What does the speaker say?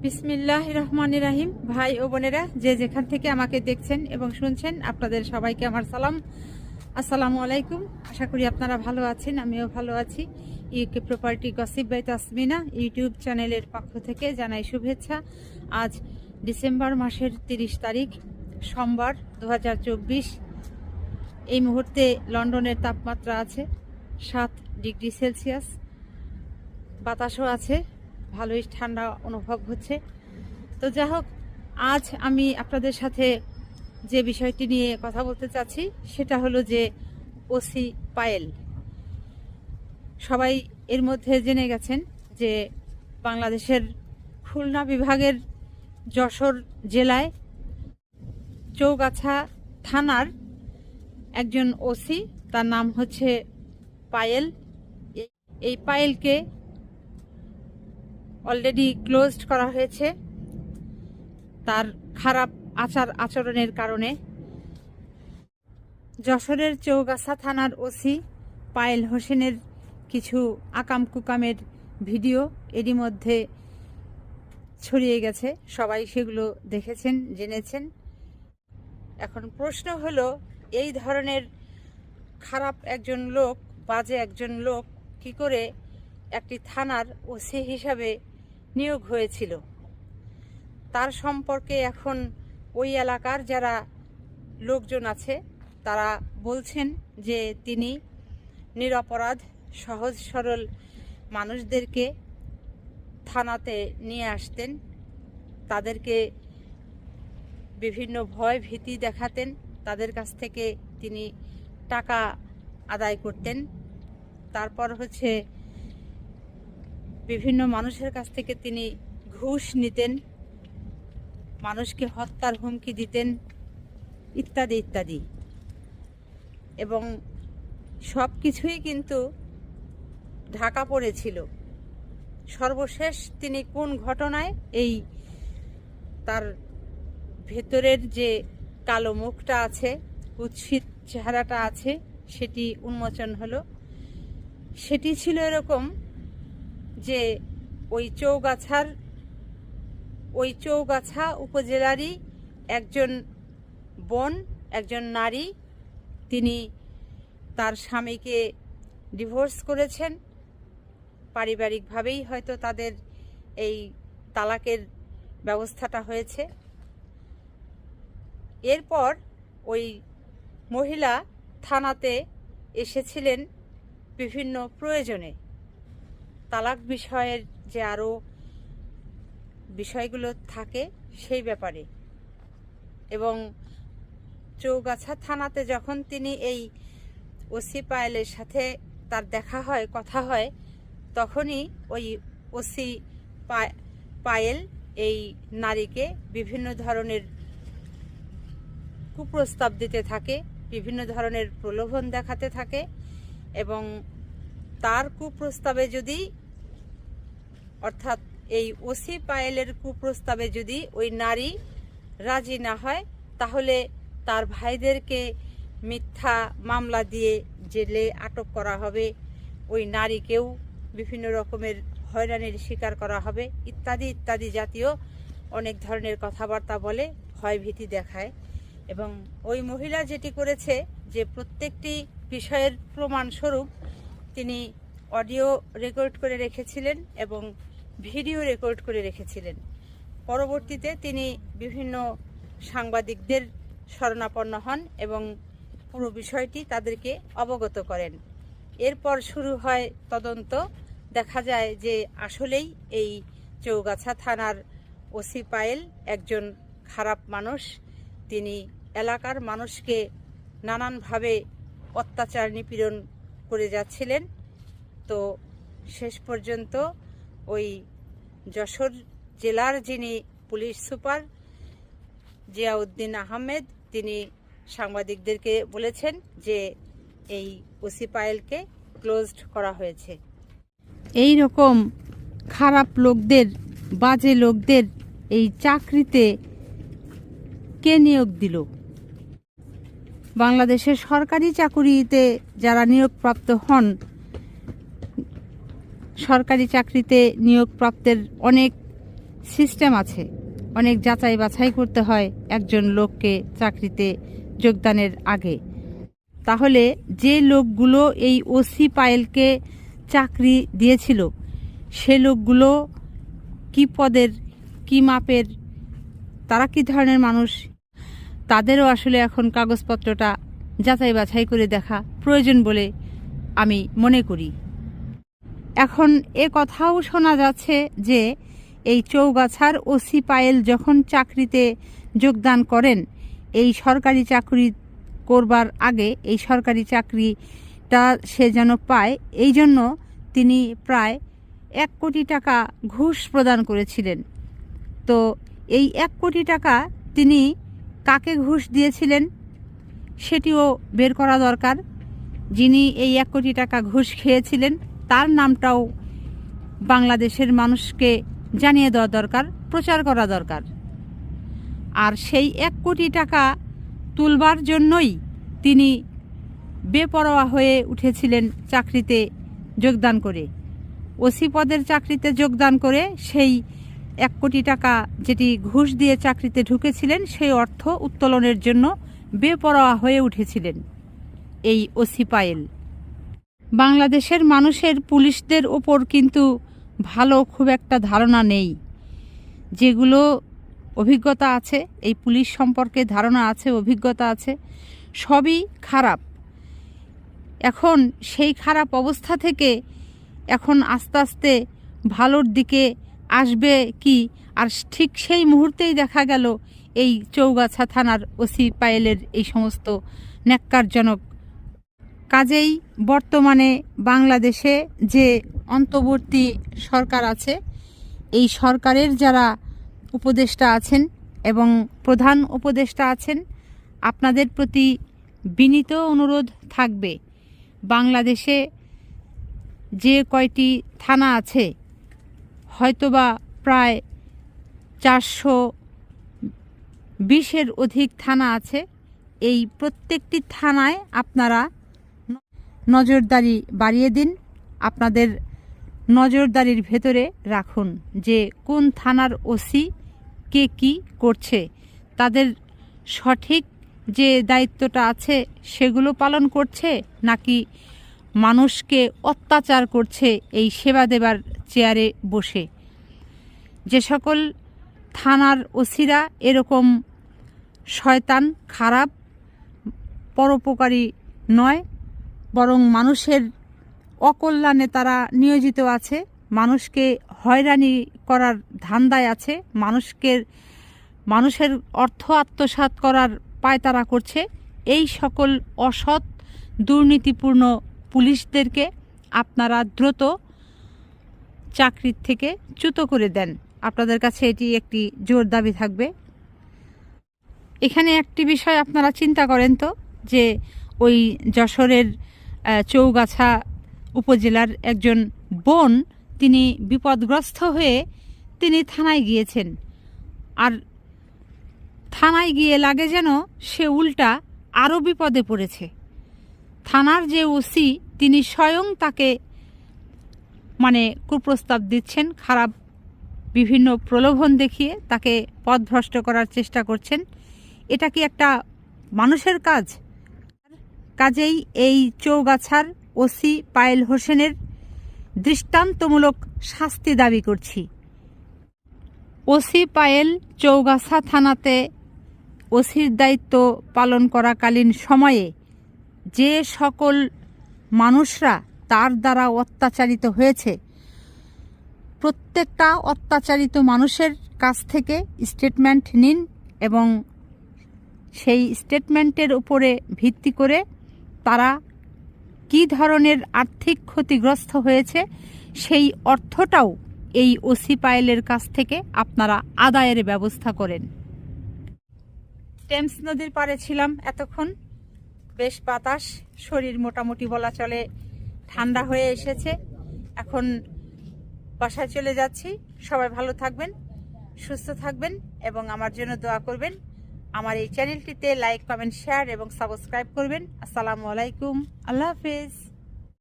বিসমিল্লাহির রহমানির রহিম। ভাই ও বোনেরা, যে যেখান থেকে আমাকে দেখছেন এবং শুনছেন, আপনাদের সবাইকে আমার সালাম, আসসালামু আলাইকুম। আশা করি আপনারা ভালো আছেন, আমিও ভালো আছি। UK property gossip by Tasmina YouTube চ্যানেলের পক্ষ থেকে জানাই শুভেচ্ছা। আজ ডিসেম্বর মাসের 30 তারিখ সোমবার 2024। এই মুহূর্তে লন্ডনের তাপমাত্রা আছে 7 ডিগ্রি সেলসিয়াস, বাতাসও আছে, ভালোই ঠান্ডা অনুভব হচ্ছে। তো যাই হোক, আজ আমি আপনাদের সাথে যে বিষয়টি নিয়ে কথা বলতে চাচ্ছি সেটা হলো যে ওসি পায়েল। সবাই এর মধ্যে জেনে গেছেন যে বাংলাদেশের খুলনা বিভাগের যশোর জেলায় চৌগাছা থানার একজন ওসি, তার নাম হচ্ছে পায়েল। এই পায়েলকে অলরেডি ক্লোজড করা হয়েছে তার খারাপ আচরণের কারণে। যশোরের চৌগাছা থানার ওসি পায়েল হোসেনের কিছু আকাম কুকামের ভিডিও এরই মধ্যে ছড়িয়ে গেছে, সবাই সেগুলো দেখেছেন, জেনেছেন। এখন প্রশ্ন হলো, এই ধরনের খারাপ একজন লোক, বাজে একজন লোক কি করে একটি থানার ওসি হিসাবে নিয়োগ হয়েছিল? তার সম্পর্কে এখন ওই এলাকার যারা লোকজন আছে তারা বলছেন যে তিনি নিরপরাধ সহজ সরল মানুষদেরকে থানাতে নিয়ে আসতেন, তাদেরকে বিভিন্ন ভয় ভীতি দেখাতেন, তাদের কাছ থেকে তিনি টাকা আদায় করতেন। তারপর হচ্ছে বিভিন্ন মানুষের কাছ থেকে তিনি ঘুষ নিতেন, মানুষকে হত্যার হুমকি দিতেন, ইত্যাদি ইত্যাদি। এবং সব কিছুই কিন্তু ঢাকা পড়েছিল। সর্বশেষ তিনি কোন ঘটনায় এই তার ভেতরের যে কালো মুখটা আছে, কুৎসিত চেহারাটা আছে, সেটি উন্মোচন হলো। সেটি ছিল এরকম যে ওই চৌগাছা উপজেলারই একজন বোন, একজন নারী, তিনি তার স্বামীকে ডিভোর্স করেছেন। পারিবারিকভাবেই হয়তো তাদের এই তালাকের ব্যবস্থাটা হয়েছে। এরপর ওই মহিলা থানাতে এসেছিলেন বিভিন্ন প্রয়োজনে, তালাক বিষয়ের যে আরও বিষয়গুলো থাকে সেই ব্যাপারে। এবং চৌগাছা থানাতে যখন তিনি এই ওসি পায়েলের সাথে তার দেখা হয়, কথা হয়, তখনই ওই ওসি পায়েল এই নারীকে বিভিন্ন ধরনের কুপ্রস্তাব দিতে থাকে, বিভিন্ন ধরনের প্রলোভন দেখাতে থাকে। এবং তার কুপ্রস্তাবে যদি, অর্থাৎ এই ওসি পায়েলের কুপ্রস্তাবে যদি ওই নারী রাজি না হয়, তাহলে তার ভাইদেরকে মিথ্যা মামলা দিয়ে জেলে আটক করা হবে, ওই নারীকেও বিভিন্ন রকমের হয়রানির শিকার করা হবে, ইত্যাদি ইত্যাদি জাতীয় অনেক ধরনের কথাবার্তা বলে, ভয়ভীতি দেখায়। এবং ওই মহিলা যেটি করেছে, যে প্রত্যেকটি বিষয়ের প্রমাণস্বরূপ তিনি অডিও রেকর্ড করে রেখেছিলেন এবং ভিডিও রেকর্ড করে রেখেছিলেন। পরবর্তীতে তিনি বিভিন্ন সাংবাদিকদের শরণাপন্ন হন এবং পুরো বিষয়টি তাদেরকে অবগত করেন। এরপর শুরু হয় তদন্ত। দেখা যায় যে আসলেই এই চৌগাছা থানার ওসি পায়েল একজন খারাপ মানুষ। তিনি এলাকার মানুষকে নানানভাবে অত্যাচার নিপীড়ন করে যাচ্ছিলেন। তো শেষ পর্যন্ত ওই যশোর জেলার যিনি পুলিশ সুপার জিয়াউদ্দিন আহমেদ, তিনি সাংবাদিকদেরকে বলেছেন যে এই ওসি পায়েলকে ক্লোজড করা হয়েছে। এই রকম খারাপ লোকদের, বাজে লোকদের এই চাকরিতে কে নিয়োগ দিল? বাংলাদেশের সরকারি চাকুরিতে যারা নিয়োগপ্রাপ্ত হন, সরকারি চাকরিতে নিয়োগপ্রাপ্তের অনেক সিস্টেম আছে, অনেক যাচাই বাছাই করতে হয় একজন লোককে চাকরিতে যোগদানের আগে। তাহলে যে লোকগুলো এই ওসি পায়েলকে চাকরি দিয়েছিল সে লোকগুলো কি পদের, কি মাপের, তারা কি ধরনের মানুষ, তাদেরও আসলে এখন কাগজপত্রটা যাচাই বাছাই করে দেখা প্রয়োজন বলে আমি মনে করি। এখন এ কথাও শোনা যাচ্ছে যে এই চৌগাছার ওসি পায়েল যখন চাকরিতে যোগদান করেন, এই সরকারি চাকরি করবার আগে এই সরকারি চাকরিটা সে যেন পায়, এই জন্য তিনি প্রায় 1 কোটি টাকা ঘুষ প্রদান করেছিলেন। তো এই 1 কোটি টাকা তিনি কাকে ঘুষ দিয়েছিলেন সেটিও বের করা দরকার। যিনি এই 1 কোটি টাকা ঘুষ খেয়েছিলেন তার নামটাও বাংলাদেশের মানুষকে জানিয়ে দেওয়া দরকার, প্রচার করা দরকার। আর সেই 1 কোটি টাকা তুলবার জন্যই তিনি বেপরোয়া হয়ে উঠেছিলেন চাকরিতে যোগদান করে। ওসি পদের চাকরিতে যোগদান করে সেই 1 কোটি টাকা যেটি ঘুষ দিয়ে চাকরিতে ঢুকেছিলেন সেই অর্থ উত্তোলনের জন্য বেপরোয়া হয়ে উঠেছিলেন এই ওসি পায়েল। বাংলাদেশের মানুষের পুলিশদের ওপর কিন্তু ভালো খুব একটা ধারণা নেই। যেগুলো অভিজ্ঞতা আছে, এই পুলিশ সম্পর্কে ধারণা আছে, অভিজ্ঞতা আছে, সবই খারাপ। এখন সেই খারাপ অবস্থা থেকে এখন আস্তে আস্তে ভালোর দিকে আসবে কি, আর ঠিক সেই মুহূর্তেই দেখা গেল এই চৌগাছা থানার ওসি পায়েলের এই সমস্ত ন্যাক্কারজনক কাজেই বর্তমানে বাংলাদেশে যে অন্তর্বর্তী সরকার আছে, এই সরকারের যারা উপদেষ্টা আছেন এবং প্রধান উপদেষ্টা আছেন, আপনাদের প্রতি বিনীত অনুরোধ থাকবে, বাংলাদেশে যে কয়টি থানা আছে, হয়তোবা প্রায় 420-এর অধিক থানা আছে, এই প্রত্যেকটি থানায় আপনারা নজরদারি বাড়িয়ে দিন। আপনাদের নজরদারির ভেতরে রাখুন যে কোন থানার ওসি কে কী করছে, তাদের সঠিক যে দায়িত্বটা আছে সেগুলো পালন করছে নাকি মানুষকে অত্যাচার করছে এই সেবা দেবার চেয়ারে বসে। যে সকল থানার ওসিরা এরকম শয়তান, খারাপ, পরোপকারী নয়, বরং মানুষের অকল্যাণে তারা নিয়োজিত আছে, মানুষকে হয়রানি করার ধান্দায় আছে, মানুষের অর্থ আত্মসাৎ করার পায়তারা করছে, এই সকল অসৎ দুর্নীতিপূর্ণ পুলিশদেরকে আপনারা দ্রুত চাকরির থেকে চ্যুত করে দেন। আপনাদের কাছে এটি একটি জোর দাবি থাকবে। এখানে একটি বিষয় আপনারা চিন্তা করেন তো, যে ওই যশোরের চৌগাছা উপজেলার একজন বোন, তিনি বিপদগ্রস্ত হয়ে তিনি থানায় গিয়েছেন, আর থানায় গিয়ে লাগে যেন সে উল্টা আরও বিপদে পড়েছে। থানার যে ওসি তিনি স্বয়ং তাকে কুপ্রস্তাব দিচ্ছেন, খারাপ বিভিন্ন প্রলোভন দেখিয়ে তাকে পথভ্রষ্ট করার চেষ্টা করছেন। এটা কি একটা মানুষের কাজ? কাজেই এই চৌগাছার ওসি পায়েল হোসেনের দৃষ্টান্তমূলক শাস্তি দাবি করছি। ওসি পায়েল চৌগাছা থানাতে ওসির দায়িত্ব পালন করাকালীন সময়ে যে সকল মানুষরা তার দ্বারা অত্যাচারিত হয়েছে, প্রত্যেকটা অত্যাচারিত মানুষের কাছ থেকে স্টেটমেন্ট নিন এবং সেই স্টেটমেন্টের উপরে ভিত্তি করে তারা কী ধরনের আর্থিক ক্ষতিগ্রস্ত হয়েছে সেই অর্থটাও এই ওসি পায়েলের কাছ থেকে আপনারা আদায়ের ব্যবস্থা করেন। টেমস নদীর পাড়ে ছিলাম এতক্ষণ, বেশ বাতাস, শরীর মোটামুটি বলা চলে ঠান্ডা হয়ে এসেছে। এখন বাসায় চলে যাচ্ছি। সবাই ভালো থাকবেন, সুস্থ থাকবেন এবং আমার জন্য দোয়া করবেন। আমার এই চ্যানেলটিতে লাইক, কমেন্ট, শেয়ার এবং সাবস্ক্রাইব করবেন। আসসালামু আলাইকুম, আল্লাহ হাফেজ।